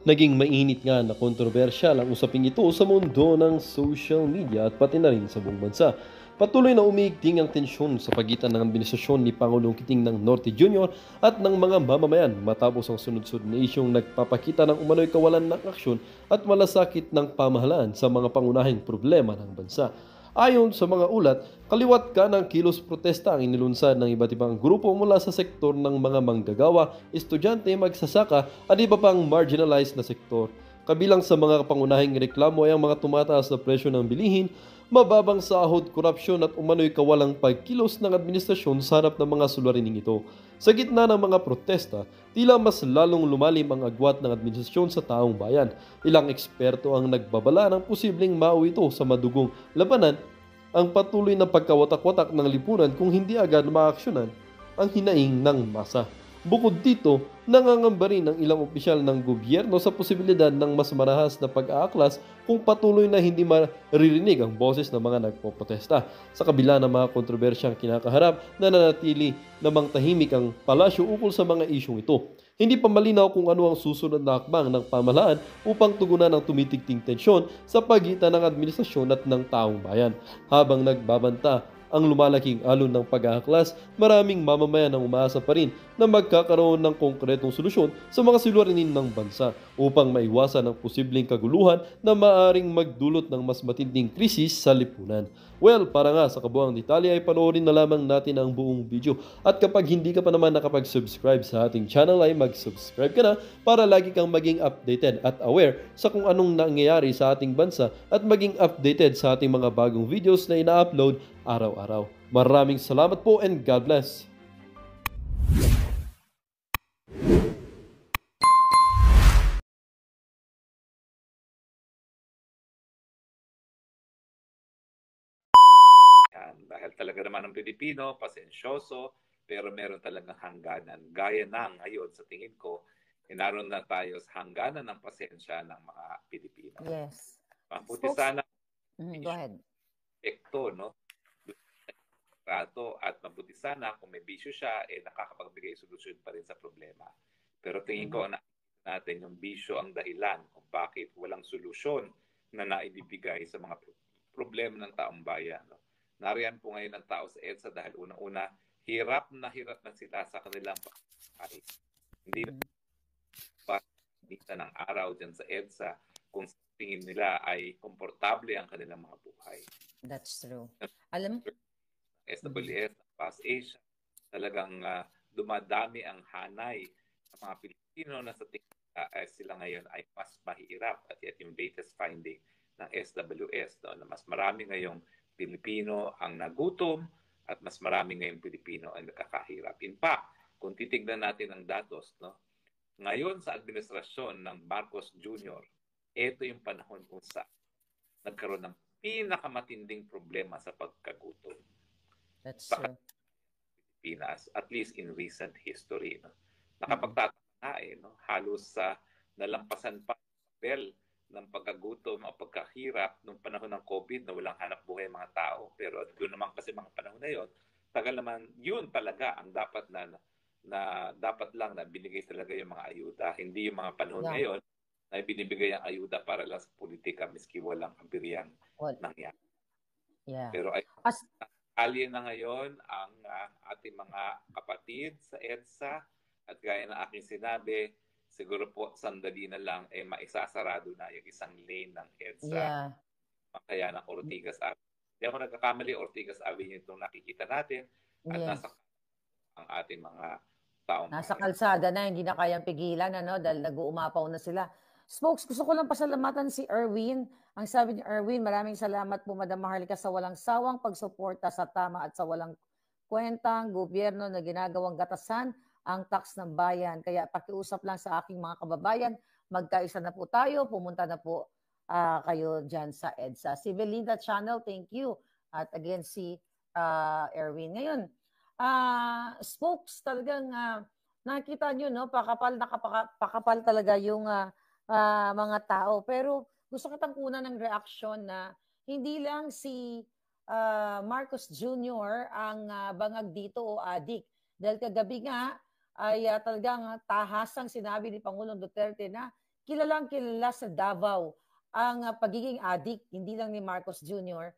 Naging mainit nga na kontrobersyal ang usaping ito sa mundo ng social media at pati na rin sa buong bansa. Patuloy na umiigting ang tensyon sa pagitan ng administrasyon ni Pangulong Kiting ng Norte Jr. at ng mga mamamayan matapos ang sunod-sunod na isyong nagpapakita ng umano'y kawalan ng aksyon at malasakit ng pamahalaan sa mga pangunahing problema ng bansa. Ayon sa mga ulat, kaliwat ka ng kilos protesta ang inilunsad ng iba't ibang grupo mula sa sektor ng mga manggagawa, estudyante, magsasaka at iba pang marginalized na sektor. Kabilang sa mga pangunahing reklamo ay ang mga tumataas na presyo ng bilihin, mababang sahod, korupsyon at umano'y kawalang pagkilos ng administrasyon sa harap ng mga sularining ito. Sa gitna ng mga protesta, tila mas lalong lumalim ang agwat ng administrasyon sa taong bayan. Ilang eksperto ang nagbabala ng posibleng mauwi ito sa madugong labanan ang patuloy na pagkawatak-watak ng lipunan kung hindi agad maaksyonan ang hinaing ng masa. Bukod dito, nangangamba rin ang ilang opisyal ng gobyerno sa posibilidad ng mas marahas na pag-aaklas kung patuloy na hindi maririnig ang boses ng mga nagpoprotesta. Sa kabila ng mga kontrobersyang kinakaharap, nananatili namang tahimik ang palasyo ukol sa mga isyong ito. Hindi pa malinaw kung ano ang susunod na hakbang ng pamahalaan upang tugunan ang tumitigting tensyon sa pagitan ng administrasyon at ng taong bayan. Habang nagbabanta ang lumalaking alon ng pag-aaklas, maraming mamamayan ang umaasa pa rin na magkakaroon ng konkretong solusyon sa mga suliranin ng bansa upang maiwasan ang posibleng kaguluhan na maaaring magdulot ng mas matinding krisis sa lipunan. Well, para nga sa kabuang detalye ay panoorin na lamang natin ang buong video. At kapag hindi ka pa naman nakapag-subscribe sa ating channel ay mag-subscribe ka na para lagi kang maging updated at aware sa kung anong nangyayari sa ating bansa at maging updated sa ating mga bagong videos na ina-upload araw-araw. Maraming salamat po and God bless! Yan, dahil talaga naman ang Pilipino, pasensyoso, pero meron talagang hangganan. Gaya na ngayon, sa tingin ko, naroon na tayo sa hangganan ng pasensya ng mga Pilipino. Yes. Mabuti sana Go ahead. epekto, no? At mabuti sana kung may bisyo siya, nakakapagbigay solusyon pa rin sa problema. Pero tingin ko natin yung bisyo ang dahilan kung bakit walang solusyon na naibibigay sa mga problema ng taong bayan. No? Nariyan po ngayon ang tao sa EDSA dahil unang-una, hirap na sila sa kanilang pagkakas. Hindi na pa ng araw dyan sa EDSA kung tingin nila ay komportable ang kanilang mga buhay. That's true. Alam SWS, Past Asia, talagang dumadami ang hanay ng mga Pilipino na sa tingin sila ngayon ay mas mahirap at yet yung latest finding ng SWS no, na mas marami ngayong Pilipino ang nagutom at mas marami ngayong Pilipino ang nakakahirap. In fact, kung titignan natin ang datos, no, ngayon sa administrasyon ng Marcos Jr., ito yung panahon kung saan nagkaroon ng pinakamatinding problema sa pagkagutom. That's true. Pilipinas, at least in recent history. No? Nakapagtataka na no? Halos nalampasan pa ang level ng pagkagutom o pagkahirap nung panahon ng COVID na walang hanap buhay mga tao. Pero doon naman kasi mga panahon na yon, tagal naman yun talaga ang dapat na dapat lang na binigay talaga yung mga ayuda. Hindi yung mga panahon ngayon na binibigay ang ayuda para lang sa politika miski walang kabiriyang nangyari. Pero ay alien na ngayon ang ating mga kapatid sa EDSA at gaya ng aking sinabi, siguro po sandali na lang maisasarado na yung isang lane ng EDSA. Kaya ng Ortigas Avenue. Hindi ako nagkakamali, Ortigas Avenue itong nakikita natin at nasa ang ating mga taong nasa kalsada na, hindi na kayang pigilan dahil nag-uumapaw na sila. Spokes, gusto ko lang pasalamatan si Erwin. Ang sabi ni Erwin, maraming salamat po Madam Maharlika sa walang sawang pagsuporta sa tama at sa walang kwentang gobyerno na ginagawang gatasan ang tax ng bayan. Kaya pakiusap lang sa aking mga kababayan, magkaisa na po tayo, pumunta na po kayo dyan sa EDSA. Si Belinda Channel, thank you. At again, si Erwin. Ngayon, Spokes, talagang nakita nyo, no? Pakapal talaga yung mga tao. Pero gusto kitang kunan ng reaksyon na hindi lang si Marcos Jr. ang bangag dito o adik. Dahil kagabi nga ay talagang tahasang sinabi ni Pangulong Duterte na kilalang kilala sa Davao ang pagiging addict, hindi lang ni Marcos Jr.,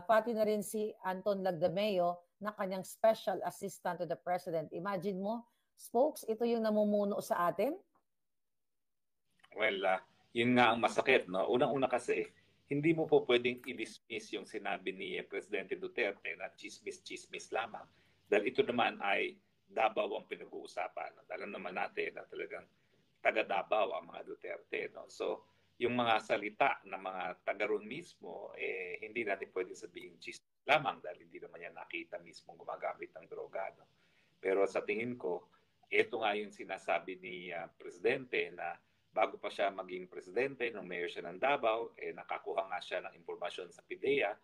pati na rin si Anton Lagdameo na kanyang special assistant to the president. Imagine mo, Spokes, ito yung namumuno sa atin? Well, yun nga ang masakit, no? Unang-una kasi, hindi mo po pwedeng i-dismiss yung sinabi ni Presidente Duterte na chismis-chismis lamang. Dahil ito naman ay Davao ang pinag-uusapan. Alam naman natin na talagang taga Davao ang mga Duterte, no? So, yung mga salita ng mga taga ron mismo, hindi natin pwedeng sabihin chismis lamang dahil hindi naman yan nakita mismo gumagamit ng droga, no? Pero sa tingin ko, ito nga yung sinasabi ni Presidente na bago pa siya maging presidente, nung mayor siya ng Davao, nakakuha nga siya ng impormasyon sa PIDEA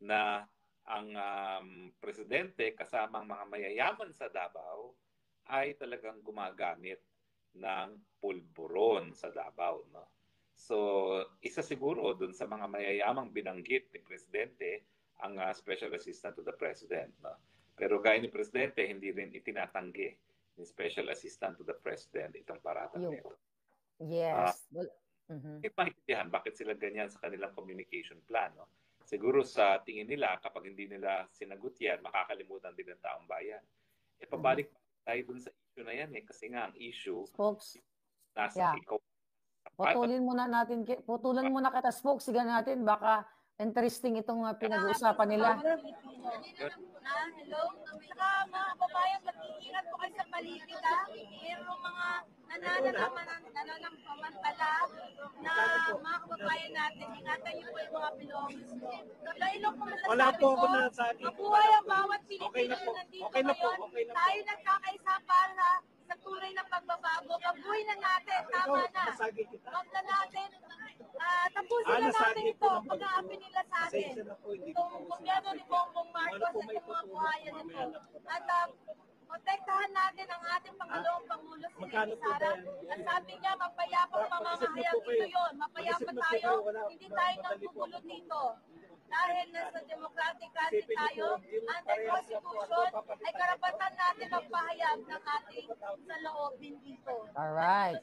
na ang presidente kasama ang mga mayayaman sa Davao ay talagang gumagamit ng pulburon sa Davao. No? So, isa siguro dun sa mga mayayamang binanggit ni presidente ang special assistant to the president. No? Pero gaya ni presidente, hindi rin itinatanggi ni special assistant to the president itong paratang nito. Yes. Hindi maintindihan bakit sila ganyan sa kanilang communication plan. No? Siguro sa tingin nila, kapag hindi nila sinagot yan, makakalimutan din ng taong bayan. Pabalik tayo dun sa issue na yan kasi nga ang issue, Spokes, nasa ikaw. Putulan muna kita, Spokes, siga natin, baka interesting itong pinag-uusapan nila. Hello? Saka mga kababayan, mag-iingat po kayo sa paligid. Mayroong mga nananamantala na mga kababayan natin. Ingatan niyo po yung mga belongings mo. Dahil po masasabi Wala po ako nasabi. Mabuhay ang bawat Pilipino na nandito ngayon. Tayo nagkakaisa para sa tunay na pagbabago. Mabuhay na natin. Tama na. Huwag na natin. Tapusin na natin ito. Pag-aapi nila sa atin. Itong gobyerno ni Bongbong Marcos at yung mga buhayan nito. At protektahan natin ang ating Pangulong Pangulo si Sara. At sabi niya, mapayapang mamamahayag ito yun. Mapayapa tayo. Hindi tayo nagpupulo dito. Dahil nasa democratic country tayo, under Constitution, ay karapatan natin magpahayag ng ating saloobin dito. Alright.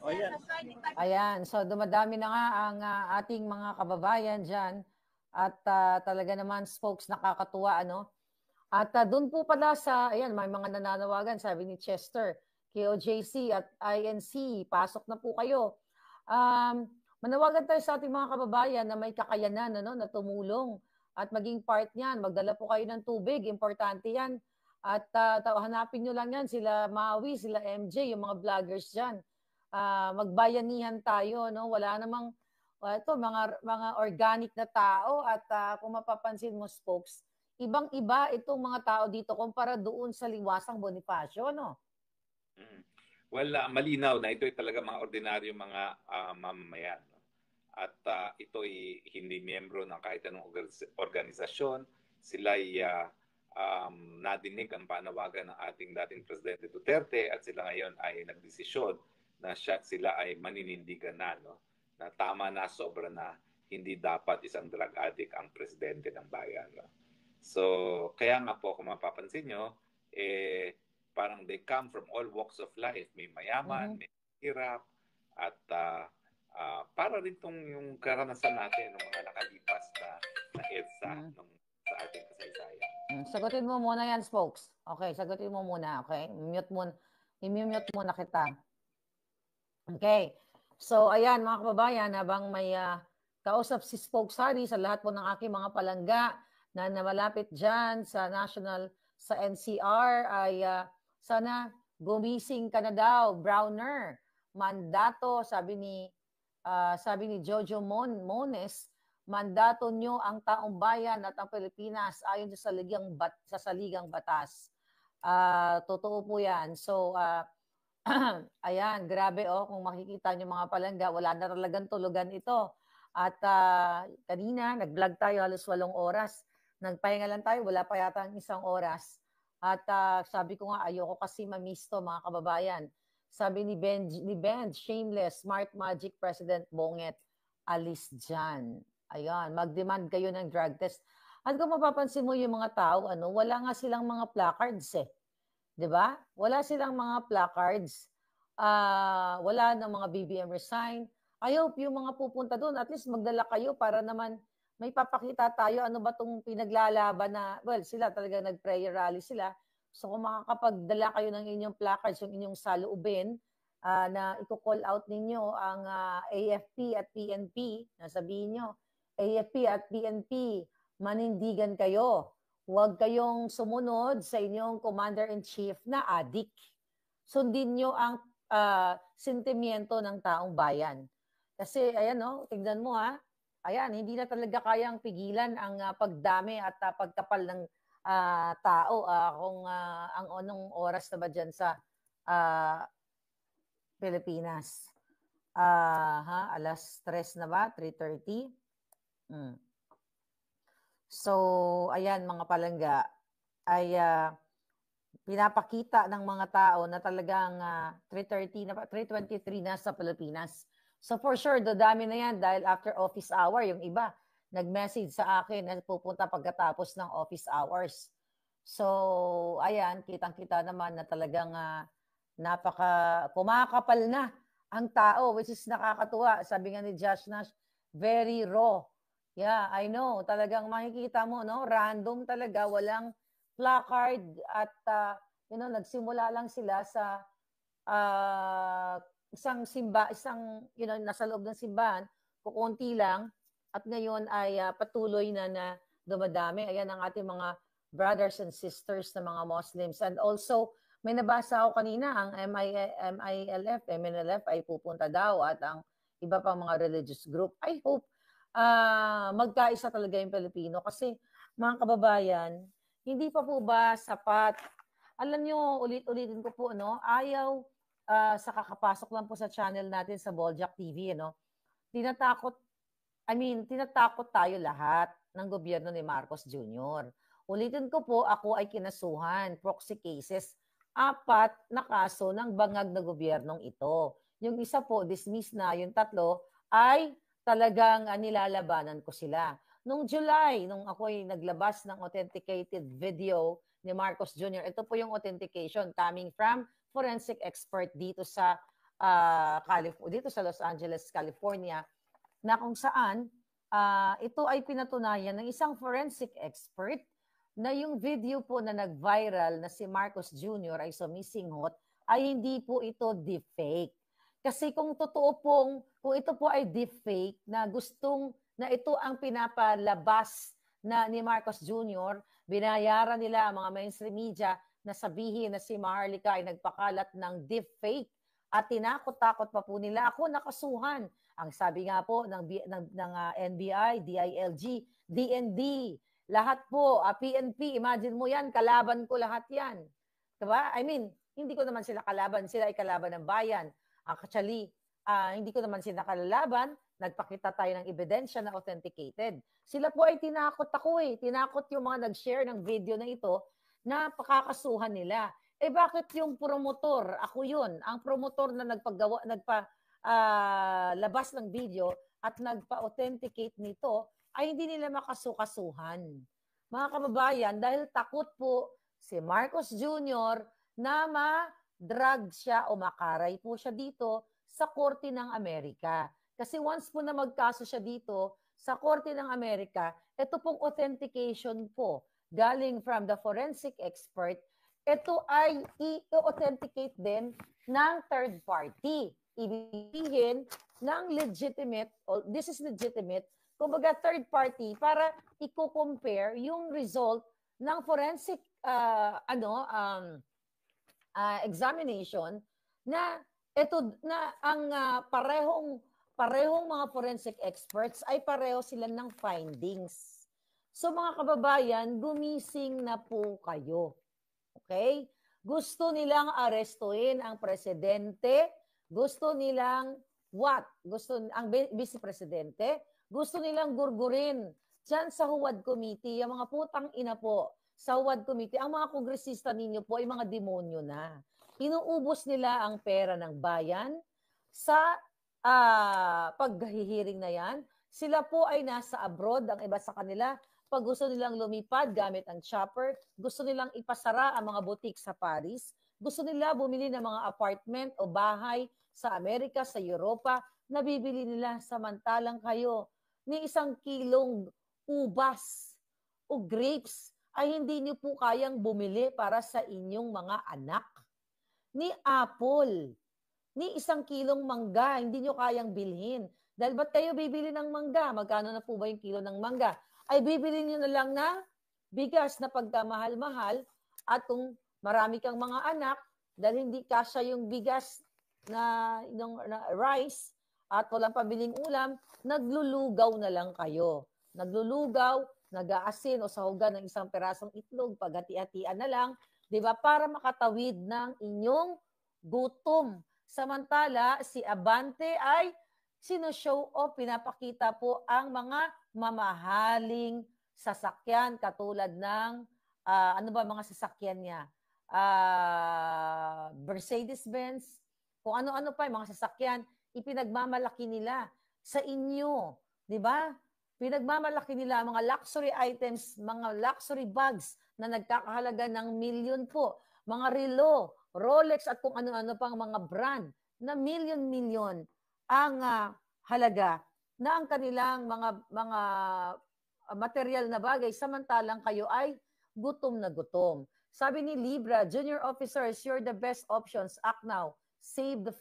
Ayan, so dumadami na nga ang ating mga kababayan dyan. At talaga naman, Spokes, nakakatuwa, ano? At doon po pala sa, ayan, may mga nananawagan, sabi ni Chester, KOJC at INC, pasok na po kayo. Manawagan tayo sa ating mga kababayan na may kakayanan, ano, na tumulong at maging part niyan. Magdala po kayo ng tubig, importante yan. At hanapin nyo lang yan, sila Maui, sila MJ, yung mga vloggers dyan. Magbayanihan tayo, no? Wala namang, ito, mga organic na tao at kung mapapansin mo, Spokes, ibang-iba itong mga tao dito kumpara doon sa Liwasang Bonifacio, no? Well, malinaw na ito ay talaga mga ordinaryo mga mamamayan. No? At ito ay hindi miyembro ng kahit anong organisasyon. Sila ay nadinig ang panawagan ng ating dating Presidente Duterte at sila ngayon ay nagdesisyon na sila ay maninindigan na, no? Na tama na, sobra na, hindi dapat isang drug addict ang presidente ng bayan. No? So, kaya nga po kung mapapansin nyo, parang they come from all walks of life. May mayaman, may hirap, at para rin itong yung karanasan natin ng mga nakalipas na EDSA sa ating kasaysayan. Sagutin mo muna yan, Spokes. Okay, sagutin mo muna, okay? I-mute muna kita. Okay. So, ayan, mga kababayan, habang may kausap si Spokes Hari sa lahat po ng aking mga palangga, na malapit dyan sa sa NCR ay sana gumising ka na daw, Browner. Mandato, sabi ni Jojo Mones, mandato nyo ang taong bayan at ang Pilipinas ayon sa saligang batas. Totoo po yan. So, ayan, grabe kung makikita nyo mga palangga, wala na talagang tulugan ito. At kanina, nag-vlog tayo halos 8 oras. Nagpahinga lang tayo, wala pa yata ang 1 oras. At sabi ko nga, ayoko kasi mamisto mga kababayan. Sabi ni Ben, shameless, smart magic President Bonget, alis dyan. Ayan, mag-demand kayo ng drug test. At kung mapapansin mo yung mga tao, wala nga silang mga placards eh. 'Di ba? Wala silang mga placards. Wala ng mga BBM resign. I hope yung mga pupunta doon, at least magdala kayo para naman may papakita tayo ano ba itong pinaglalaban na, well, sila talaga nag-prayer rally sila. So kung makakapagdala kayo ng inyong placards, yung inyong saloobin, na i-call out ninyo ang AFP at PNP, na sabihin nyo, AFP at PNP, manindigan kayo. Huwag kayong sumunod sa inyong commander-in-chief na adik. Sundin nyo ang sentimiento ng taong bayan. Kasi, ayan, no, tignan mo ha, ayan, hindi na talaga kayang pigilan ang pagdami at pagkapal ng tao. Kung ang anong oras na ba dyan sa Pilipinas? Alas 3 na ba? 3:30? So, ayan mga palangga, ay pinapakita ng mga tao na talagang 3:30 na 3:23 na sa Pilipinas. So for sure, dadami na yan dahil after office hour, yung iba nag-message sa akin na pupunta pagkatapos ng office hours. So, ayan, kitang-kita naman na talagang kumakapal na ang tao, which is nakakatuwa. Sabi nga ni Josh Nash, very raw. Yeah, I know. Talagang makikita mo, no? Random talaga, walang placard at nagsimula lang sila sa isang nasa loob ng simbahan, kukunti lang, at ngayon ay patuloy na dumadami. Ayan ang ating mga brothers and sisters na mga Muslims. And also, may nabasa ako kanina, ang MNLF ay pupunta daw at ang iba pang mga religious group. I hope magkaisa talaga yung Pilipino kasi mga kababayan, hindi pa po ba sapat? Alam nyo, ulit-ulitin ko po, no? Ayaw sa kakapasok lang po sa channel natin sa Boljak TV, no? Tinatakot tayo lahat ng gobyerno ni Marcos Jr. Ulitin ko po, ako ay kinasuhan, proxy cases, 4 na kaso ng bangag na gobyernong ito. Yung isa po, dismiss na, yung 3 ay talagang nilalabanan ko sila. Nung July, nung ako ay naglabas ng authenticated video ni Marcos Jr., ito po yung authentication coming from forensic expert dito sa Los Angeles, California, na kung saan ito ay pinatunayan ng isang forensic expert na yung video po na nag-viral na si Marcos Jr. ay sumisinghot ay hindi po ito deepfake. Kasi kung ito po ay deepfake na ito ang pinapalabas na ni Marcos Jr., binayaran nila ang mga mainstream media na sabihin na si Maharlika ay nagpakalat ng deepfake at tinakot-takot pa po nila ako nakasuhan. Ang sabi nga po ng NBI, DILG, DND, lahat po, PNP, imagine mo yan, kalaban ko lahat yan. Diba? I mean, hindi ko naman sila kalaban, sila ay kalaban ng bayan. Actually, hindi ko naman sila kalaban, nagpakita tayo ng ebidensya na authenticated. Sila po ay tinakot ako tinakot yung mga nag-share ng video na ito na pakakasuhan nila. Bakit yung promotor, ako yun, ang promotor na labas ng video at nagpa-authenticate nito, ay hindi nila makasukasuhan. Mga kababayan, dahil takot po si Marcos Jr. na ma-drug siya o makaray po siya dito sa Korte ng Amerika. Kasi once po na magkaso siya dito sa Korte ng Amerika, ito pong authentication po galing from the forensic expert, ito ay i-authenticate din ng third party. Ibigin ng legitimate, this is legitimate, kumbaga third party, para i-compare yung result ng forensic examination na ito na ang parehong mga forensic experts ay pareho sila ng findings. So mga kababayan, gumising na po kayo. Okay? Gusto nilang arestuhin ang presidente, gusto nilang ang vice presidente, gusto nilang gurgurin dyan sa Huwad Committee, yung mga putang ina po sa Huwad Committee, ang mga kongresista ninyo po ay mga demonyo na. Inuubos nila ang pera ng bayan sa paghihiring na yan. Sila po ay nasa abroad, ang iba sa kanila, pag gusto nilang lumipad gamit ang chopper, gusto nilang ipasara ang mga butik sa Paris, Gusto nila bumili ng mga apartment o bahay sa Amerika, sa Europa, nabibili nila samantalang kayo ni 1 kilong ubas o grapes ay hindi niyo po kayang bumili para sa inyong mga anak. Ni apple, ni 1 kilong mangga, hindi nyo kayang bilhin. Dahil ba't kayo bibili ng mangga? Magkano na po ba yung kilo ng mangga? Ay bibili nyo na lang na bigas na pagkamahal-mahal at kung marami kang mga anak, dahil hindi kasya yung bigas na rice at walang pabiling ulam, naglulugaw na lang kayo. Naglulugaw, nag-aasin o sahugan ng 1 perasong itlog, paghati-hatian na lang, di ba? Para makatawid ng inyong gutom. Samantala, si Abante ay sinoshow o pinapakita po ang mga mamahaling sasakyan katulad ng, ano ba mga sasakyan niya? Mercedes-Benz, kung ano-ano pa yung mga sasakyan, ipinagmamalaki nila sa inyo. Di ba? Pinagmamalaki nila mga luxury items, mga luxury bags na nagkakahalaga ng milyon po. Mga relo, Rolex at kung ano-ano pang mga brand na milyon-milyon ang halaga na ang kanilang mga material na bagay samantalang kayo ay gutom na gutom. Sabi ni Libra, junior officers, you're the best options. Act now. Save the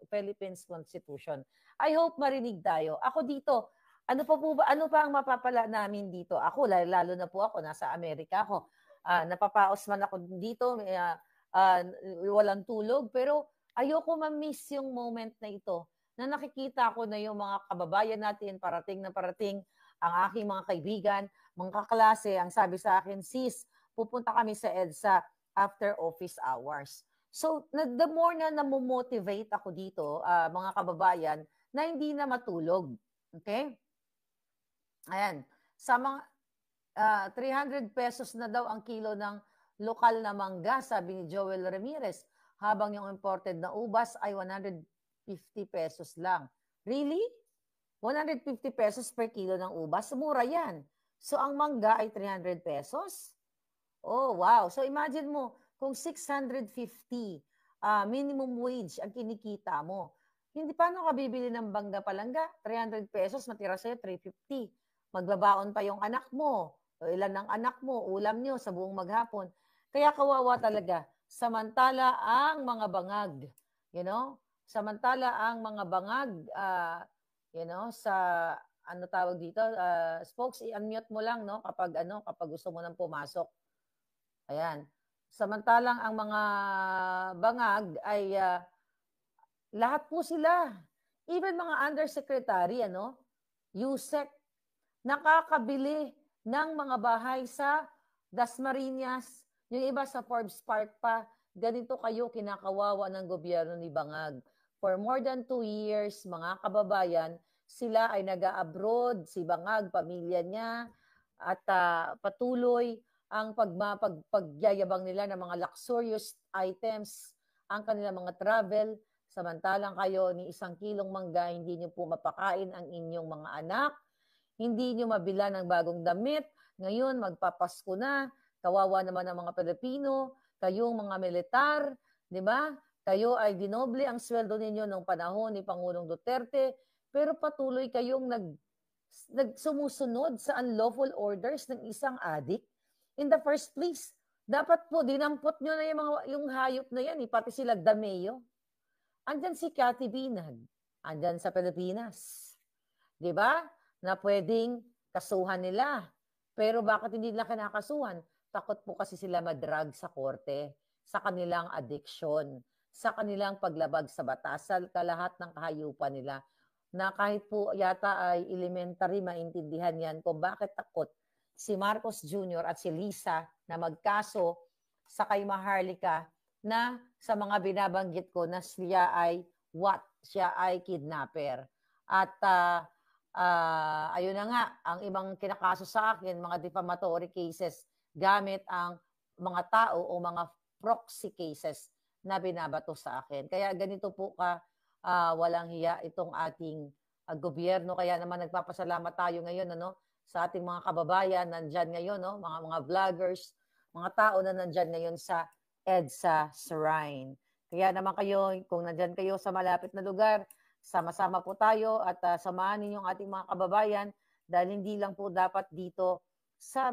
Philippines Constitution. I hope marinig tayo. Ako dito, ano pa ang mapapala namin dito? Ako, lalo na po ako, nasa Amerika ako. Napapaos man ako dito, walang tulog, pero ayoko ma-miss yung moment na ito na nakikita ko na yung mga kababayan natin parating na parating, ang aking mga kaibigan, mga kaklase, ang sabi sa akin, sis, pupunta kami sa EDSA after office hours. So, the more na namomotivate ako dito, mga kababayan, na hindi na matulog. Okay? Ayan. Sa mga 300 pesos na daw ang kilo ng lokal na mangga, sabi ni Joel Ramirez, habang yung imported na ubas ay 150 pesos lang. Really? 150 pesos per kilo ng ubas? Mura yan. So, ang mangga ay 300 pesos? Oh, wow. So, imagine mo, kung 650 minimum wage ang kinikita mo, hindi paano ka bibili ng bangga palangga? 300 pesos, matira sa'yo 350. Magbabaon pa yung anak mo. O ilan ng anak mo, ulam nyo sa buong maghapon. Kaya kawawa talaga. Samantala ang mga bangag, samantala ang mga bangag, sa, ano tawag dito, spokes, i-unmute mo lang, kapag gusto mo nang pumasok. Ayan. Samantalang ang mga bangag ay lahat po sila. Even mga undersecretary, USEC, nakakabili ng mga bahay sa Dasmariñas, yung iba sa Forbes Park pa. Ganito kayo kinakawawa ng gobyerno ni Bangag. For more than 2 years, mga kababayan, sila ay nag-abroad, si Bangag, pamilya niya, at patuloy ang pagyayabang nila ng mga luxurious items, ang kanilang mga travel, samantalang kayo ni 1 kilong mangga, hindi nyo po mapakain ang inyong mga anak, hindi nyo mabila ng bagong damit, ngayon magpapasko na, kawawa naman ang mga Pilipino, kayong mga militar, di ba? Kayo ay dinoble ang sweldo ninyo nung panahon ni Pangulong Duterte, pero patuloy kayong nagsumusunod sa unlawful orders ng isang adik. In the first place, dapat po dinampot nyo na yung hayop na yan, pati sila Dameo. Andyan si Cathy Binag, andyan sa Pilipinas. Di ba? Na pwedeng kasuhan nila. Pero bakit hindi nila kinakasuhan? Takot po kasi sila madrag sa korte, sa kanilang addiction, sa kanilang paglabag sa batas, sa kalahat ng kahayupan nila. Na kahit po yata ay elementary, maintindihan yan kung bakit takot si Marcos Jr. at si Lisa na magkaso sa kay Maharlika na sa mga binabanggit ko na siya ay siya ay kidnapper. At ayun na nga, ang ibang kinakaso sa akin, mga defamatory cases, gamit ang mga tao o mga proxy cases na binabato sa akin. Kaya ganito po walang hiya itong ating gobyerno. Kaya naman nagpapasalamat tayo ngayon, sa ating mga kababayan nandyan ngayon, mga vloggers, mga tao na nandyan ngayon sa EDSA Shrine. Kaya naman kayo, kung nandyan kayo sa malapit na lugar, sama-sama po tayo at samahan ninyong ating mga kababayan dahil hindi lang po dapat dito sa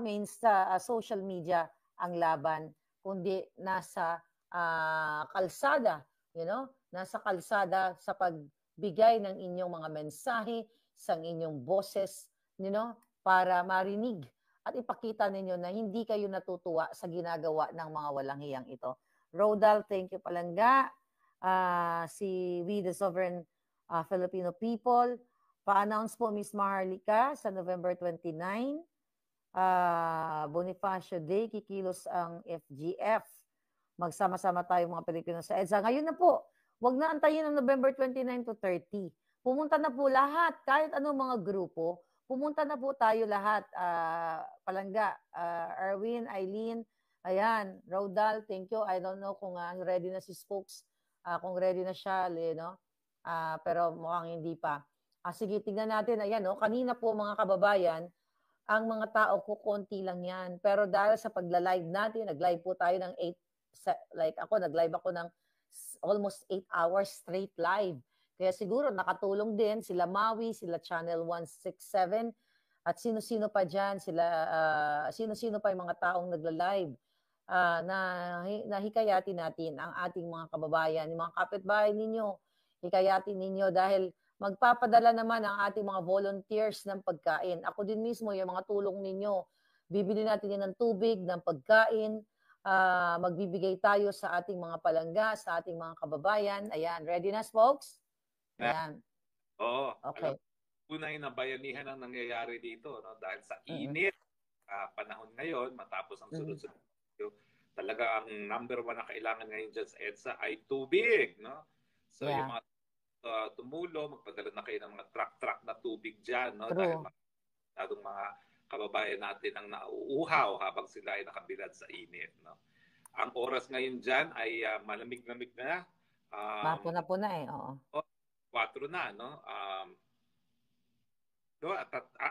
social media ang laban, kundi nasa kalsada, nasa kalsada sa pagbigay ng inyong mga mensahe, sa inyong boses, para marinig at ipakita ninyo na hindi kayo natutuwa sa ginagawa ng mga walang hiyang ito. Rodal, thank you palangga. Si We the Sovereign Filipino People, pa-announce po Miss Maharlika sa November 29. Bonifacio Day, kikilos ang FGF. Magsama-sama tayo mga Pilipino sa EDSA. Ngayon na po, wag na antayin ng November 29 to 30. Pumunta na po lahat, kahit anong mga grupo, pumunta na po tayo lahat. Palangga, Erwin, Eileen, ayan, Rodal, thank you. I don't know kung ready na si Spokes, kung ready na siya, pero mukhang hindi pa. Sige, tignan natin. Ayan, kanina po mga kababayan, ang mga tao ko, konti lang yan. Pero dahil sa pagla-live natin, nag-live po tayo ng 8, like ako, nag-live ako ng almost 8 hours straight live. Kaya siguro nakatulong din sila Maui, sila Channel 167, at sino-sino pa dyan, sino-sino pa yung mga taong nagla-live na hikayatin natin ang ating mga kababayan, yung mga kapitbahay ninyo, hikayatin ninyo dahil magpapadala naman ang ating mga volunteers ng pagkain. Ako din mismo, yung mga tulong ninyo, bibili natin yan ng tubig, ng pagkain, magbibigay tayo sa ating mga palangga, sa ating mga kababayan. Ayan, ready na, folks? Ayan. Oo. Okay. Tunay na bayanihan ang nangyayari dito, no? Dahil sa init, panahon ngayon, matapos ang sunod-sunod, talaga ang number 1 na kailangan ngayon dyan sa EDSA ay tubig, no? So yung mga tumulong, magpadala na kayo ng mga truck na tubig dyan, no? Dahil mga kababayan natin ang nauuhaw habang sila ay nakabilad sa init, no? Ang oras ngayon dyan ay malamig-lamig na. Mapuna-puna oo. 4 na, no?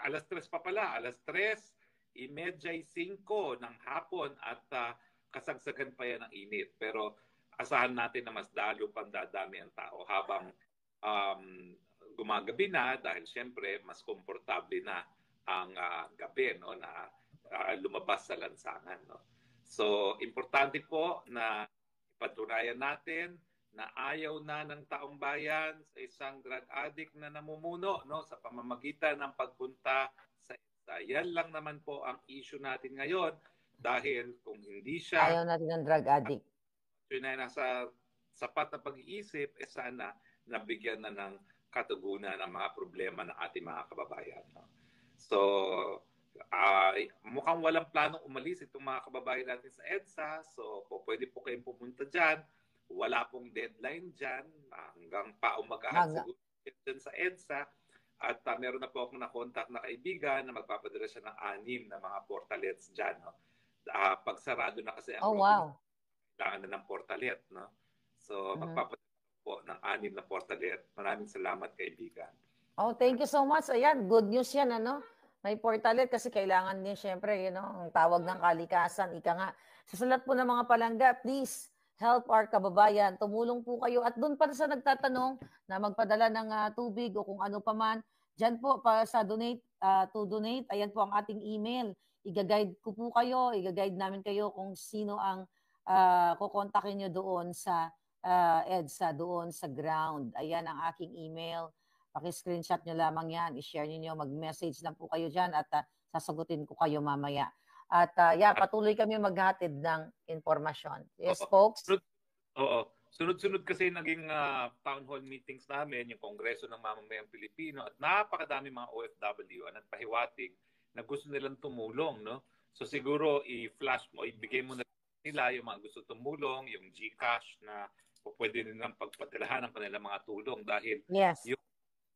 Alas 3 pa pala, alas 3:35 ng hapon at kasagsagan pa yan ng init. Pero asahan natin na mas lalo pang dadami ang tao habang gumagabi na dahil siyempre mas komportable na ang gabi, no, na lumabas sa lansangan, no. So importante po na ipatunayan natin na ayaw na ng taong bayan sa isang drug addict na namumuno, no, sa pamamagitan ng pagpunta sa EDSA. Yan lang naman po ang issue natin ngayon dahil kung hindi siya ayaw natin ng drug addict, yun ay nasa sapat na pag-iisip, sana nabigyan na ng katugunan ang mga problema ng ating mga kababayan, no? So mukhang walang planong umalis itong mga kababayan natin sa EDSA, so pwede po kayong pumunta dyan. Wala pong deadline dyan, hanggang paumagahan siguro dyan sa EDSA. At meron na po akong na-contact na kaibigan na magpapadala siya ng 6 na mga portalets dyan, no? Pagsarado na kasi ang kailangan na ng portalet, no? So magpapadala po ng 6 na portalet. Maraming salamat, kaibigan. Thank you so much. Ayan, good news yan, ano? May portalet kasi kailangan din syempre, ang tawag ng kalikasan, ika nga. Susulat po ng mga palangga, please help our kababayan. Tumulong po kayo. At doon pa sa nagtatanong na magpadala ng tubig o kung ano pa man, dyan po pa sa donate, to donate, ayan po ang ating email. Iga-guide ko po kayo, iga-guide namin kayo kung sino ang kukontakin nyo doon sa EDSA, doon sa ground. Ayan ang aking email. Paki-screenshot nyo lamang yan, i-share nyo, mag-message lang po kayo dyan at sasagutin ko kayo mamaya. At patuloy kami maghatid ng informasyon. Yes, folks? Oo. Sunod-sunod kasi naging town hall meetings namin, yung Kongreso ng Mamamayang Pilipino, at napakadami mga OFW ang nagpahiwatig na gusto nilang tumulong, no? So siguro i-flash mo, ibigay mo na nila yung mga gusto tumulong, yung GCash na pwede nilang pagpadalahan ng kanilang mga tulong dahil yung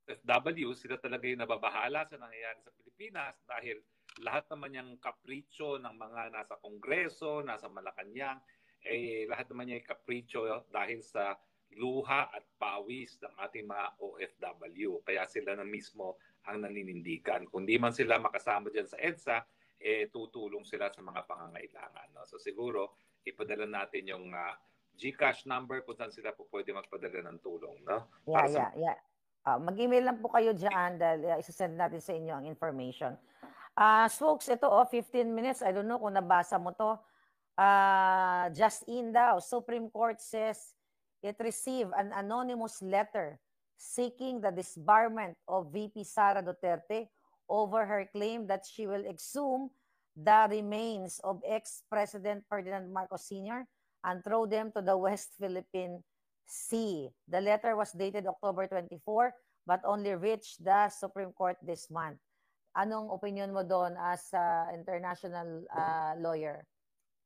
OFW, sila talaga yung nababahala sa nangyayari sa Pilipinas dahil lahat naman yung kapritsyo ng mga nasa Kongreso, nasa Malacanang, lahat naman yung kapritsyo dahil sa luha at pawis ng ating mga OFW. Kaya sila na mismo ang naninindigan. Kung di man sila makasama dyan sa EDSA, tutulong sila sa mga pangangailangan. No? So siguro, ipadala natin yung GCash number kung saan sila po pwede magpadala ng tulong. No? Para sa Mag-email lang po kayo dyan dahil isasend natin sa inyo ang information. Folks, ito 15 minutes. I don't know kung nabasa mo to. Just in daw, Supreme Court says it received an anonymous letter seeking the disbarment of VP Sara Duterte over her claim that she will exhume the remains of ex-President Ferdinand Marcos Sr. and throw them to the West Philippine Sea. The letter was dated October 24 but only reached the Supreme Court this month. Anong opinion mo doon as international lawyer?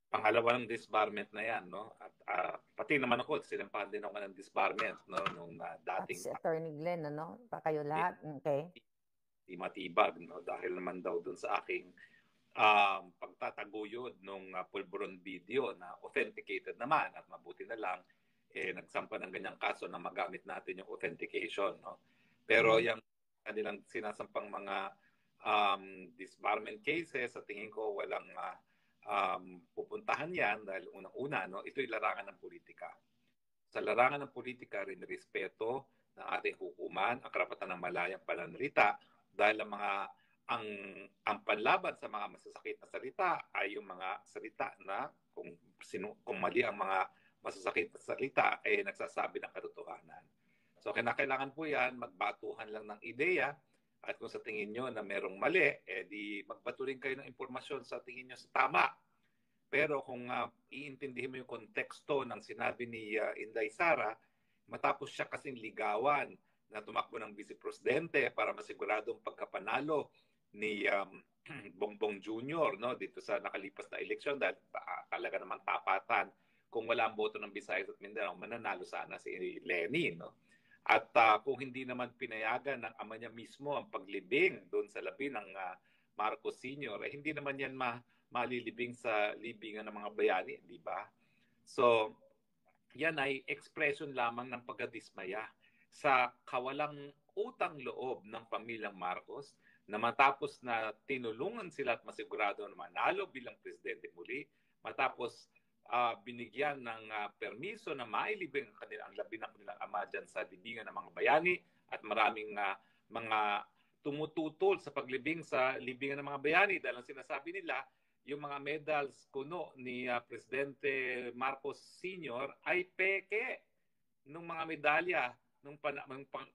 Pangalawang disbarment na yan, no? At pati naman ako, sinampahan din ako ng disbarment, no? Nung dating... Si Attorney Glenn, ano? Pa kayo lahat? Okay. Di matibag, no? Dahil naman daw doon sa aking pagtataguyod nung pulburon video na authenticated naman at mabuti na lang nagsampa ng ganyang kaso na magamit natin yung authentication, no? Pero yung kanilang sinasampang mga disbarment cases, sa tingin ko walang pupuntahan yan dahil unang-una, no, ito'y larangan ng politika. Sa larangan ng politika rin respeto ng ating hukuman, ang karapatan ng malayang pananalita dahil ang panlaban sa mga masasakit na salita ay yung mga salita na kung mali ang mga masasakit na salita ay nagsasabi ng katotohanan. So kailangan po yan, magbatuhan lang ng ideya at kung sa tingin nyo na merong mali, di magbato rin kayo ng impormasyon sa tingin nyo sa tama. Pero kung iintindihin mo yung konteksto ng sinabi ni Inday Sara, matapos siya kasing ligawan na tumakbo ng Vice Presidente para masiguradong pagkapanalo ni Bongbong Jr. no, dito sa nakalipas na eleksyon dahil talaga naman tapatan kung wala ang boto ng Visayas at Mindanao, mananalo sana si Lenny. No? At kung hindi naman pinayagan ng ama niya mismo ang paglibing doon sa labi ng Marcos Sr., hindi naman yan malilibing sa libingan ng mga bayani, di ba? So, yan ay expression lamang ng pagkadismaya sa kawalang utang loob ng pamilyang Marcos na matapos na tinulungan sila at masigurado na manalo bilang presidente muli, matapos binigyan ng permiso na mailibing ang labi ng kanilang ama dyan sa libingan ng mga bayani at maraming mga tumututol sa paglibing sa libingan ng mga bayani dahil ang sinasabi nila, yung mga medals kuno ni Presidente Marcos Sr. ay peke ng mga medalya nung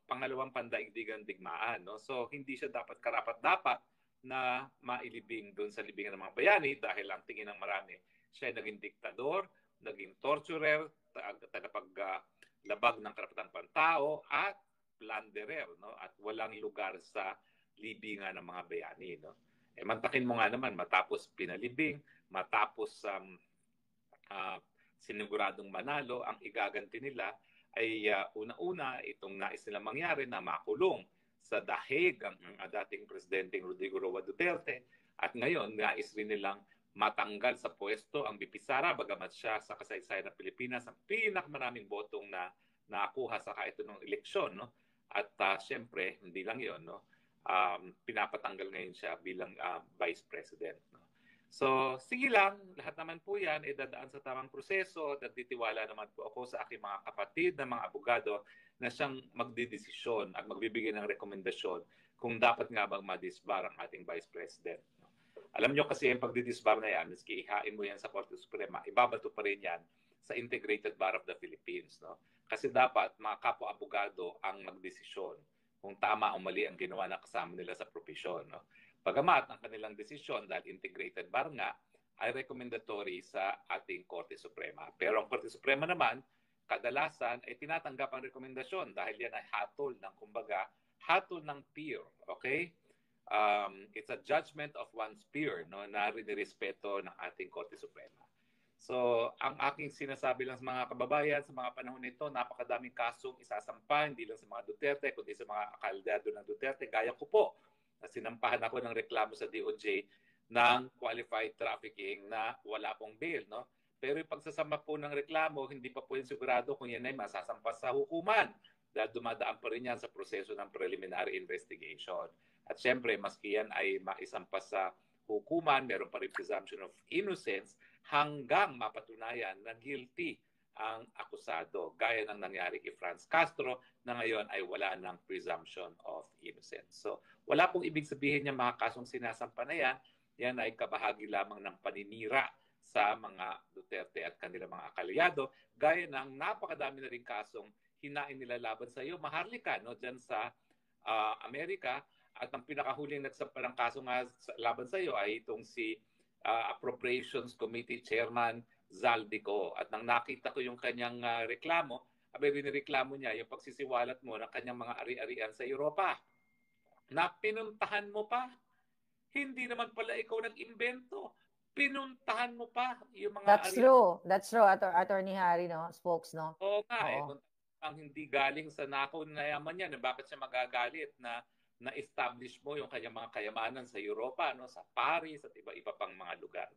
pangalawang pandaigdigang digmaan. No? So hindi siya karapat-dapat na mailibing doon sa libingan ng mga bayani dahil ang tingin ng marami, siya ay naging diktador, naging torturer, tagapaglabag ng karapatang pantao at plunderer, no? At walang lugar sa libingan ng mga bayani. No? Mantakin mo nga naman, matapos pinalibing, matapos siniguradong manalo, ang igaganti nila ay una-una itong nais nilang mangyari na makulong sa dahig ang dating Presidenteng Rodrigo Roa Duterte at ngayon nais rin nilang matanggal sa pwesto ang VP Sara bagamat siya sa kasaysayan ng Pilipinas ang pinakamaraming botong na nakuha sa ito ng eleksyon. No? At syempre, hindi lang yon, no? Pinapatanggal ngayon siya bilang Vice President. No? So, sige lang, lahat naman po yan ay dadaan sa tamang proseso at titiwala naman po ako sa aking mga kapatid na mga abogado na siyang magdidesisyon at magbibigay ng rekomendasyon kung dapat nga bang madisbar ang ating Vice President. No? Alam nyo kasi yung pagdidisbar na yan, maski ihain mo yan sa Korte Suprema, ibabato pa rin yan sa Integrated Bar of the Philippines. No? Kasi dapat mga kapwa-abogado ang magdesisyon kung tama o mali ang ginawa ng kasama nila sa propesyon. No? Bagamat ang kanilang desisyon dahil integrated bar nga ay recommendatory sa ating Korte Suprema. Pero ang Korte Suprema naman, kadalasan ay tinatanggap ang rekomendasyon dahil yan ay hatol ng peer. Okay? It's a judgment of one's peer, no, na rinirespeto ng ating Korte Suprema. So, ang aking sinasabi lang sa mga kababayan sa mga panahon nito, napakadaming kasong isasampa, hindi lang sa mga Duterte, kundi sa mga akaldado ng Duterte. Gaya ko po, na sinampahan ako ng reklamo sa DOJ ng qualified trafficking na wala pong bail. No? Pero yung pagsasamba po ng reklamo, hindi pa po yung sigurado kung yan ay masasampa sa hukuman dahil dumadaan pa rin yan sa proseso ng preliminary investigation. At syempre, maski yan ay maisampa sa hukuman, meron pa rin presumption of innocence hanggang mapatunayan na guilty ang akusado. Gaya ng nangyari kay Franz Castro na ngayon ay wala ng presumption of innocence. So wala pong ibig sabihin yung mga kasong sinasampa na yan ay kabahagi lamang ng paninira sa mga Duterte at kanilang mga akalyado, gaya ng napakadami na rin kasong hinain nila laban sa iyo, Maharlika, no, dyan sa Amerika. At ang pinakahuling nagsampa ng kaso nga laban sa iyo ay itong si Appropriations Committee Chairman Zaldico. At nang nakita ko yung kanyang reklamo, binireklamo niya yung pagsisiwalat mo ng kanyang mga ari-arian sa Europa. Na pinuntahan mo pa. Hindi naman pala ikaw nag-imbento. Pinuntahan mo pa yung mga That's true. That's true, Attorney Harry, no? Spokes, no? Oo nga, Oo. Ang hindi galing sa nakaw na yaman niya, bakit siya magagalit na na-establish mo yung kanyang mga kayamanan sa Europa, no, sa Paris at iba-iba pang mga lugar.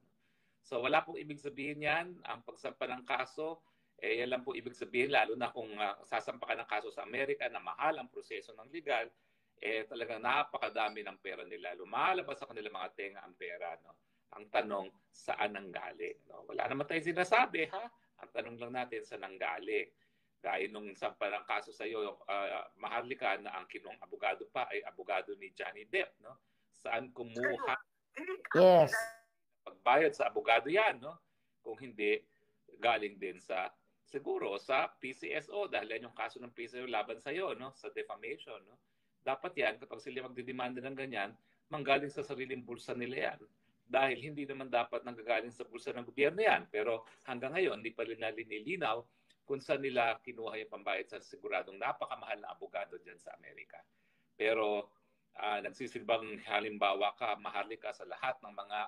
So wala pong ibig sabihin yan, ang pagsampa ng kaso, yan lang po ibig sabihin, lalo na kung sasampa ka ng kaso sa Amerika na mahal ang proseso ng legal, talagang napakadami ng pera nila. Lumalabas sa kanilang mga tenga ang pera. No? Ang tanong, saan ang galing? No? Wala naman tayong sinasabi, ha? Ang tanong lang natin, saan ang galing? Dahil nung sampa ng kaso sa iyo, Maharlika, na ang kinong abogado pa ay abogado ni Johnny Depp, no? Saan kumuha? Yes. Pagbayad sa abogado yan, no? Kung hindi, galing din siguro sa PCSO, dahil yan yung kaso ng PCSO laban sa iyo, no? Sa defamation, no? Dapat yan, kapag sila magdidemanda ng ganyan, manggaling sa sariling bulsa nila yan. Dahil hindi naman dapat nanggagaling sa bulsa ng gobyerno yan. Pero hanggang ngayon, hindi pa rin nilinaw kung saan nila kinuha yung pambayad sa siguradong napakamahal na abogado dyan sa Amerika. Pero nagsisilbang halimbawa ka, Maharlika, sa lahat ng mga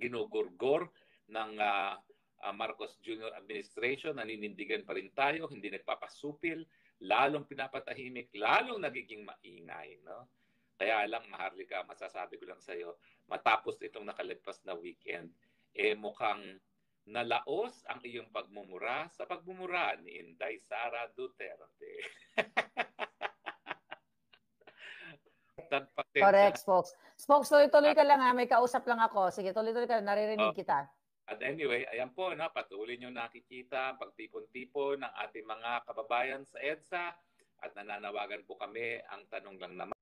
ginugurgor ng Marcos Jr. administration, naninindigan pa rin tayo, hindi nagpapasupil, lalong pinapatahimik, lalong nagiging maingay. No? Kaya lang, Maharlika, masasabi ko lang sa iyo, matapos itong nakalagpas na weekend, mukhang nalaos ang iyong pagmumura sa pagmumura ni Inday Sara Duterte. Correct, Spokes. Spokes, tuloy-tuloy ka lang ha. May kausap lang ako. Sige, tuloy-tuloy ka. Naririnig kita. At anyway, ayan po, no, patuloy nyo nakikita pagtipon-tipon ng ating mga kababayan sa EDSA at nananawagan po kami. Ang tanong lang naman,